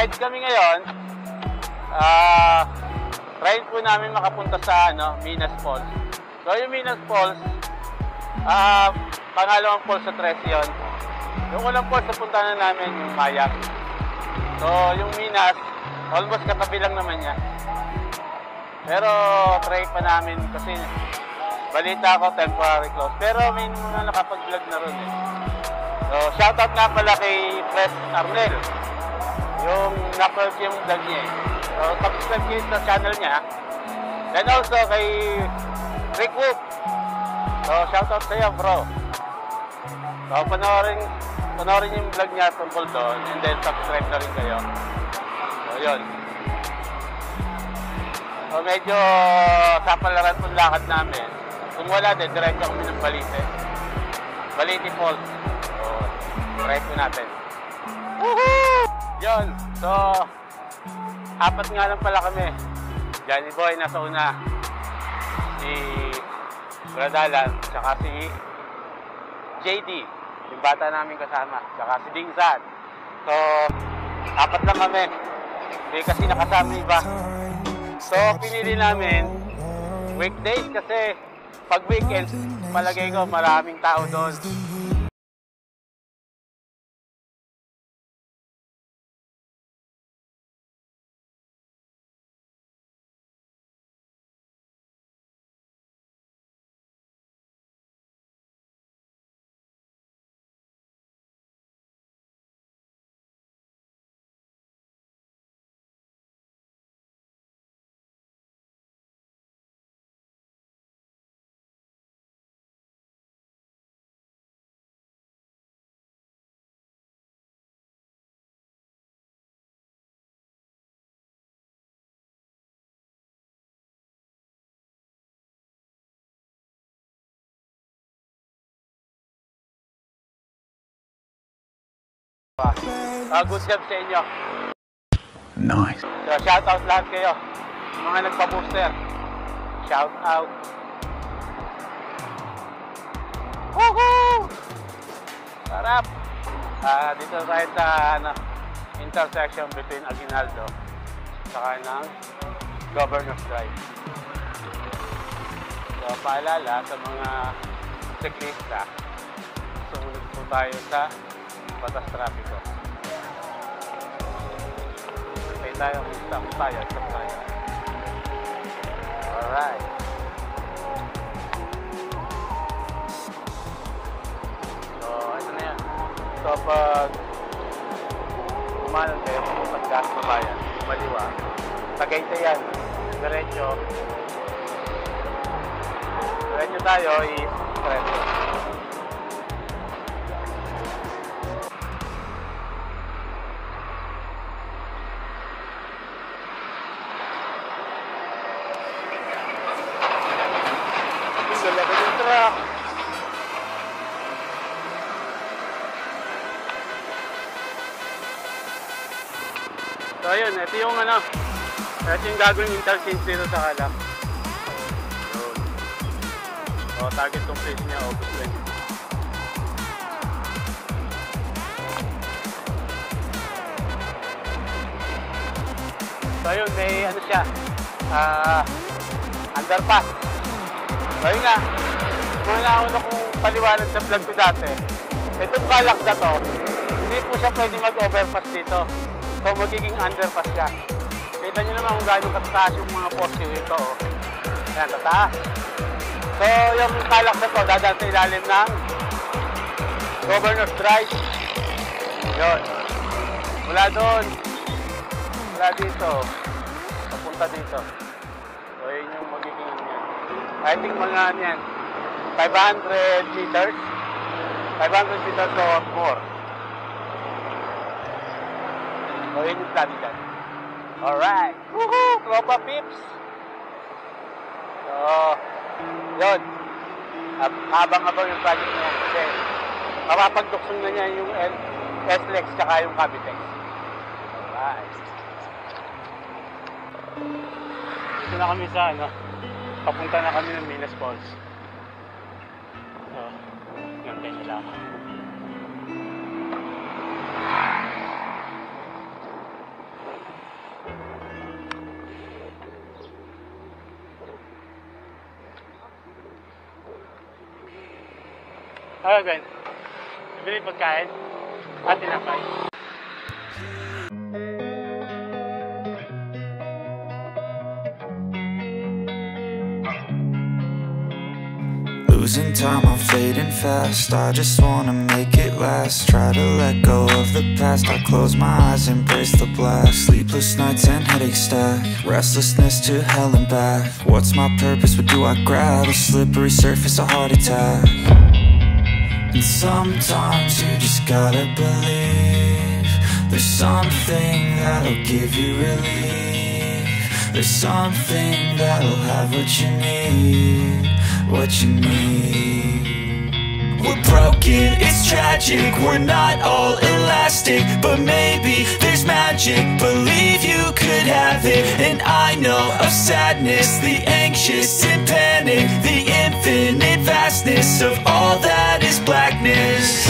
ride kami ngayon. Try po namin makapunta sa Minas Falls. So yung Minas Falls, pangalawang falls sa Tres yun. Yung unang falls na punta na namin yung Mayak. So yung Minas, almost katabi lang naman niya. Pero try pa namin kasi balita ko temporary close. Pero may mga nakapag-vlog na ron eh. So shoutout nga pala kay Fred Arnel. Yung na-vlog yung vlog niya eh. So subscribe kayo sa channel niya. Then also kay Rick Wood. So shoutout sa iyo bro. So panoorin yung vlog niya tungkol doon. And then subscribe na rin kayo. So yun. So medyo kapalaran itong lakad namin. Kung wala din, diretso kami ng Balite. Balite Falls. So, try po natin. Woohoo! Yun. So, apat nga lang pala kami. Johnny Boy nasa una. Si Bradalan, saka si JD. Yung bata namin kasama. Saka si Dingsan. So, apat lang kami. Hindi kasi nakasama iba. So, pinili namin weekdays kasi pag weekends, palagay ko maraming tao doon. Good job sa inyo. Nice. So, shout out lahat kayo. Mga nagpa-booster. Shout out. Woohoo! Sarap. Dito tayo sa intersection between Aguinaldo saka ng Governor's Drive. So, paalala sa mga siklista, sumunod po tayo sa batas trapiko. Okay tayo, stop tayo. Alright. So, ano na yan? So, pag umanan kayo, pagkas mabayan, maliwa, Tagaytay yan. Diretso tayo is diretso. So ayun, ito yung gagawing interchange dito sa Calak. Yun. So target completion niya August 20. So ayun, may siya, underpass. So yun nga, mga nauna kong paliwanag sa vlog ko dati. Itong Calak na to, hindi po siya pwede mag-overpass dito. So magiging underpass siya. Kita nyo naman kung gano'ng katataas yung mga poste ito. Ayan, tataas. So yung Calak na to, dadaan sa ilalim ng Governor's Drive. Yun. Mula doon, mula dito, papunta dito. So yun yung magiging yan. I think mga yan, 500 meters. 500 meters or more. So yun yung plan dyan. Alright. Woohoo! Tropa Pips! So, yun. Habang-habang yung project niya. Kasi, mapapagduksong na niya yung SLEX tsaka yung Cavitex. Alright. Dito na kami sa, papunta na kami ng Minas Falls. So, gantay nila ako. Ano gawin? Bili pagkain? At tinapay? Losing time, I'm fading fast. I just wanna make it last. Try to let go of the past. I close my eyes, embrace the blast. Sleepless nights and headaches stack. Restlessness to hell and back. What's my purpose? What do I grab? A slippery surface, a heart attack. And sometimes you just gotta believe there's something that'll give you relief. There's something that'll have what you need. What you need. We're broken, it's tragic. We're not all elastic, but maybe there's magic. Believe you could have it. And I know of sadness, the anxious and panic, the infinite vastness of all that is blackness.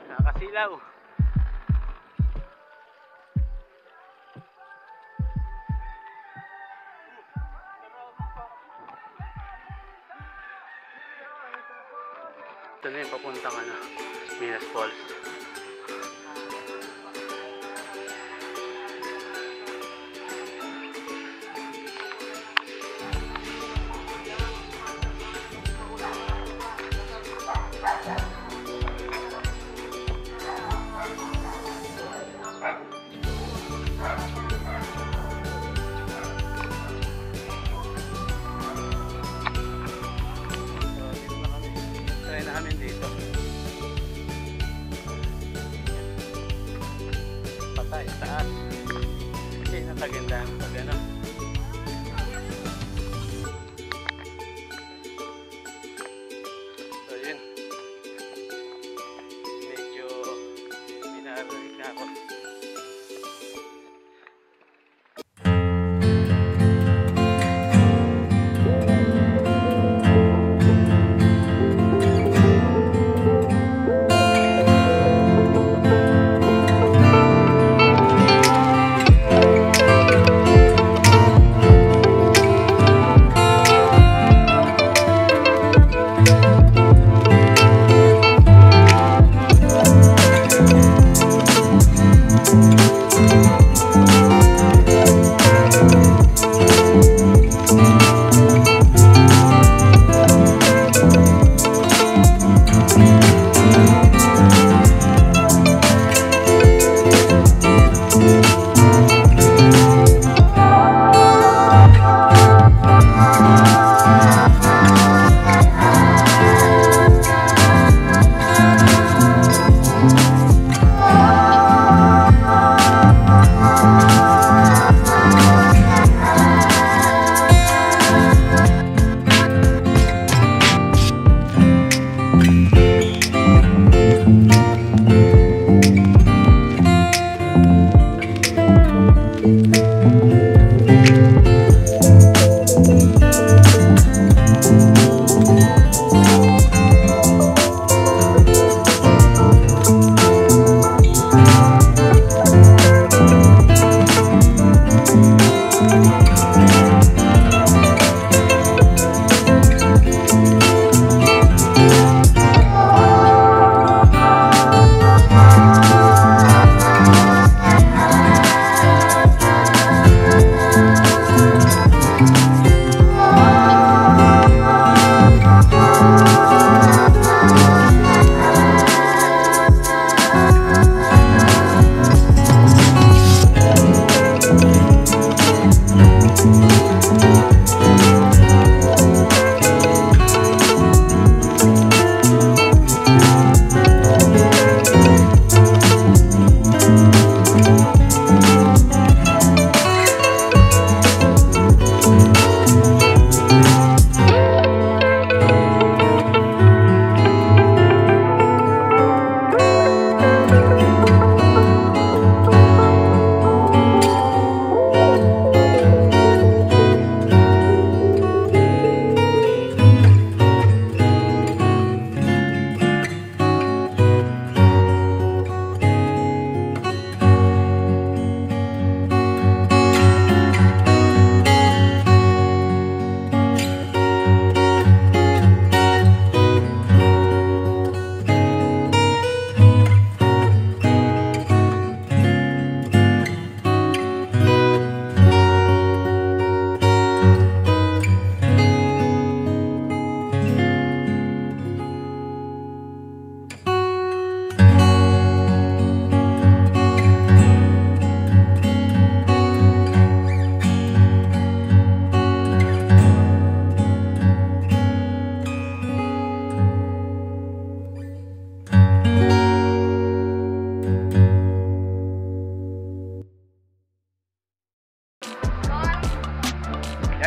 Nakasilaw. Ito na yung papuntang Minas Falls. Namin dito patay taas kasi nakagandaan pag so yun medyo minarinig na ako.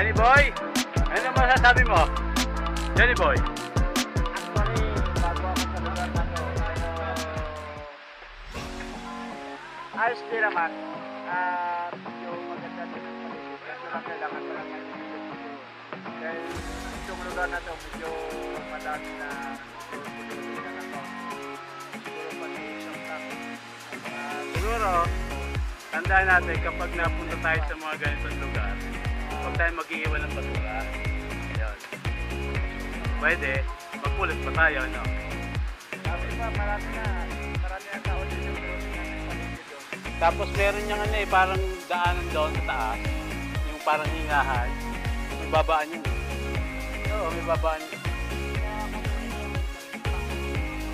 Johnny Boy, ano masasabi mo? Johnny Boy. Actually, bago ako sa lugar na to, ayos din naman. At yung maganda din ang paligid. Kasi lang kailangan ko lang yung paligid. Dahil yung lugar na to, medyo madami na pulubi na to. Siguro pati isang tapo. Siguro, tandaan natin kapag napunta tayo sa mga ganitong lugar, huwag tayo mag-iiwan ng basura. Ayun. Pwede, magpulot pa tayo, no? Sabi pa, marami na tao din yung paligid doon. Tapos meron niyang ano eh, parang daanan doon sa taas. Yung parang hingahan. May babaan yun. Oo, may babaan yun.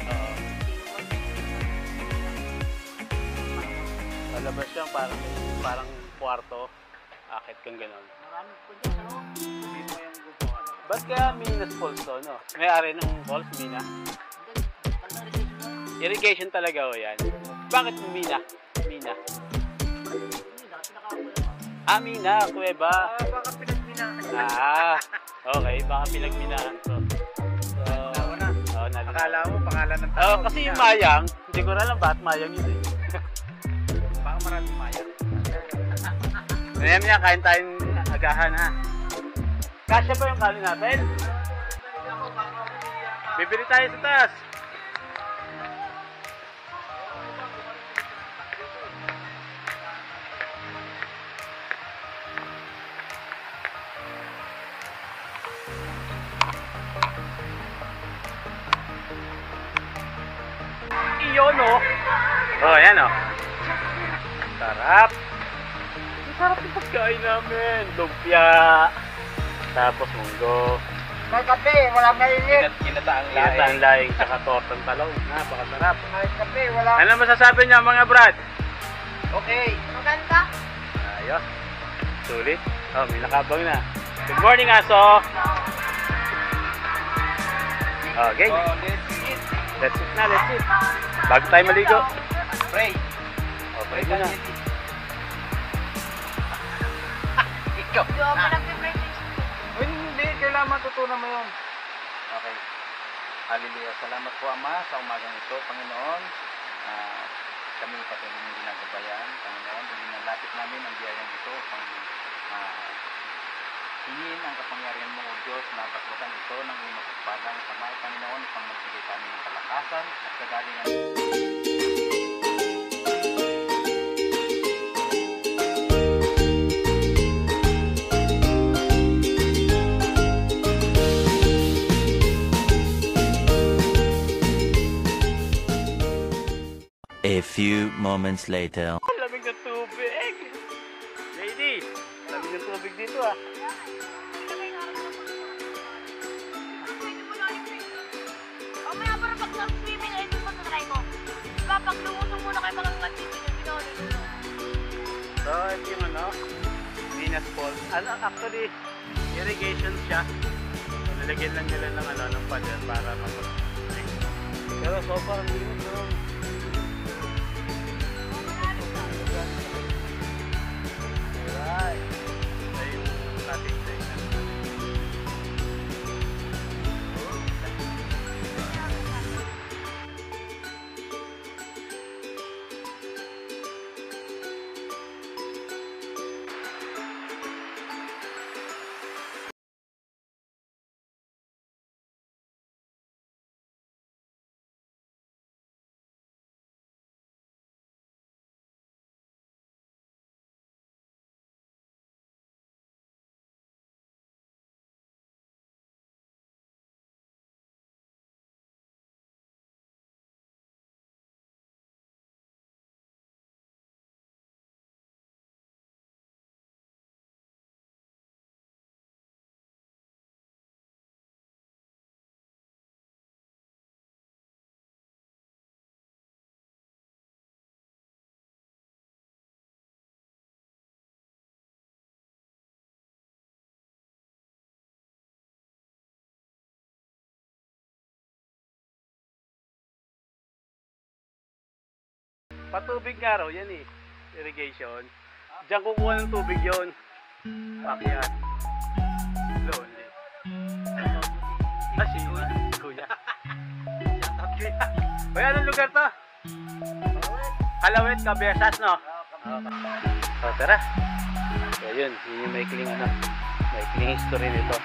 Oo. Palabas yan, parang kwarto. Akit kang ganon. Marami po dyan, ano? Hindi mo yung gusto ka. Ba't kaya Minas Falls to, no? May-ari ng falls, Mina? Irrigation talaga o yan. Bakit Mina? Mina? Ah, Mina, Kuweba. Baka pinagminaan. Okay, baka pinagminahan to. So, Nawa na. Oo, nalinaw. Akala mo, pangalan ng tao. Oo, kasi yung Mayang, hindi ko alam bakit Mayang yun eh. Baka maraming maya. Ngayon niya, kain tayong agahan ha. Kasya ba yung kanin natin? Bibili tayo sa taas. Iyon oh. Oh, ayan oh. Sarap. Ang sarap yung pagkain namin. Lumpia. Tapos munggo. May kape, walang mainit. Kinataang laing. Saka tortang talong. Napakasarap. May kape, walang... Ano masasabi niyo mga brad? Okay. Maganda. Ayos. Sulit. Oh, may nakabang na. Good morning, aso. Okay. Oh, let's eat. Let's eat na, let's eat. Bago tayo maligo. Pray. Oh, pray mo na. Ikaw. Uy, hindi. Kailangan matutunan mo yun. Okay. Hallelujah. Salamat po, Ama, sa umagang ito, Panginoon. Kami patuloy ng ginagabayan, Panginoon. Nalapit namin ang biyayang ito pang hingin ang kapangyarihan mo, O Diyos, na basbasan ito ng iyong mapagpalang samay, Panginoon, upang magbigay sa amin ng kalakasan at kagalingan. A few moments later. Lamig ng tubig. Lady, lamig ng tubig dito ah. Mamaya para pag swimming ay doon matutry mo. Diba, pag lumusong muna kayo mga matibig yung pinoli nyo. So, ito yung ano, Minas Falls. Ano, actually, irrigation siya. So, nilagyan lang nila ng ano, ng pader para mapag-drink. Pero so far, ang linis doon. Alright. Ito yung ating station. Patubig nga raw, yan eh. Irrigation. Diyan kukuha ng tubig yon. Pakyat. Lonely. Ah, si Kuya. Uy, anong lugar to? Kalawit, Cabezas, no? So, tara. So, yun yung maikling history nito.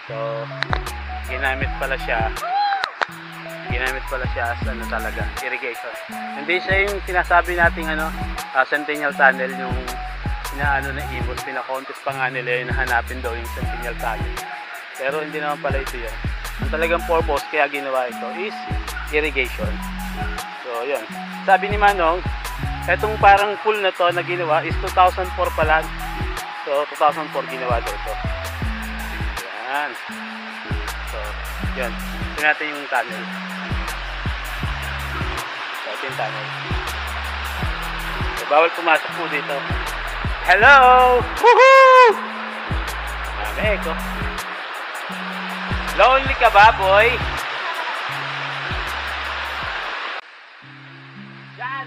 So, ginamit pala siya as ano talaga, irrigation. Hindi siya yung sinasabi nating Centennial Tunnel, yung inaano na Imus, pinakontest pa nga nila yung nahanapin daw yung Centennial Tunnel. Pero hindi naman pala ito yun. Ang talagang purpose kaya ginawa ito is irrigation. So, yun. Sabi ni Manong, etong parang pool na to na ginawa is 2004 pa lang. So, 2004 ginawa daw ito. Yan. So, yun. Ito natin yung tunnel. So, ito yung tunnel. So, bawal pumasok po dito. Hello! Woohoo! Mame ko. Lonely ka ba, boy? Yan!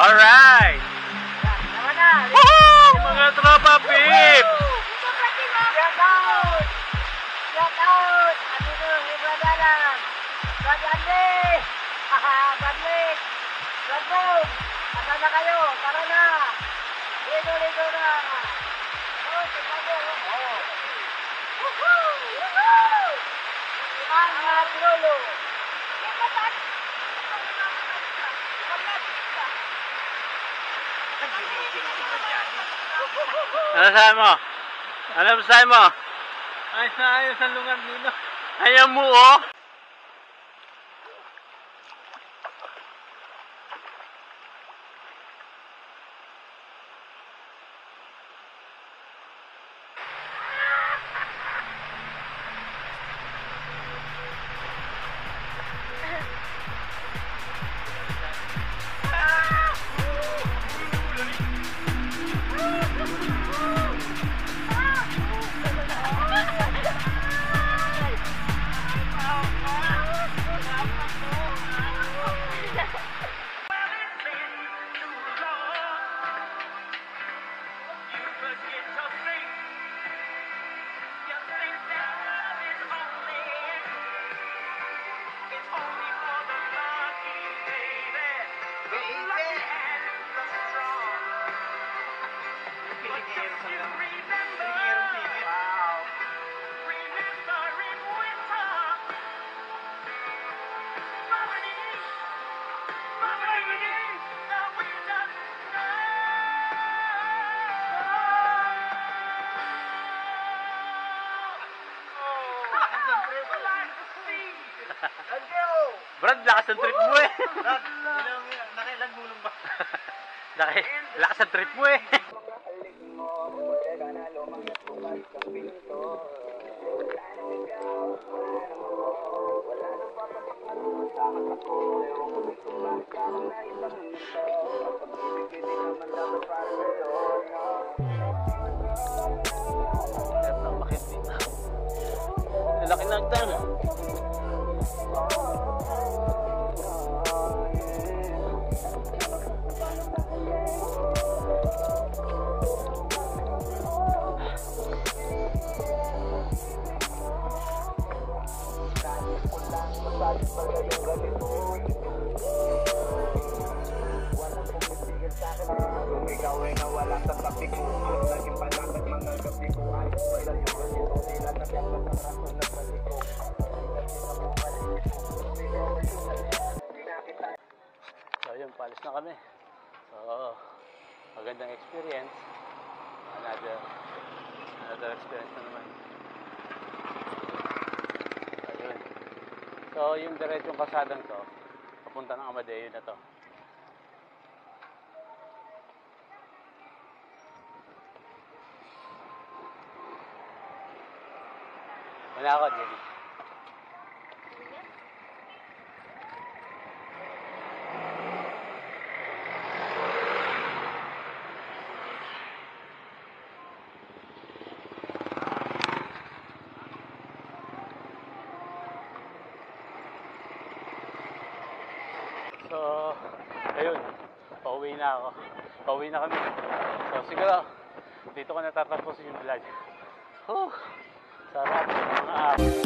Alright! Woohoo! Mga tropa pips! Shout out! Shout out! Ano nyo, Ibradalan! Brad Andy! Bradley! Brad Bob! Asa na kayo? Tara na! Ligo na! Oh, tignan mo! Woohoo! Woohoo! Mga Lolo! Ano sabi mo? Ano sabi mo? Ayos na ayos ang lugar dito. Ayaw mo, oh! Brad, lakas ang trip mo eh. Brad, nakailan gulong ba? Lakas ang trip mo eh. laki ng dam. So yun, paalis na kami. So, magandang experience. Another experience na naman. Ayun. So yung diretsong kasadang to, papunta ng Amadeo na to. Wala ako, Jenny. So, ayun, pauwi na ako. Pauwi na kami. So, siguro, dito ko natatapusin yung vlog. Sarap ng mga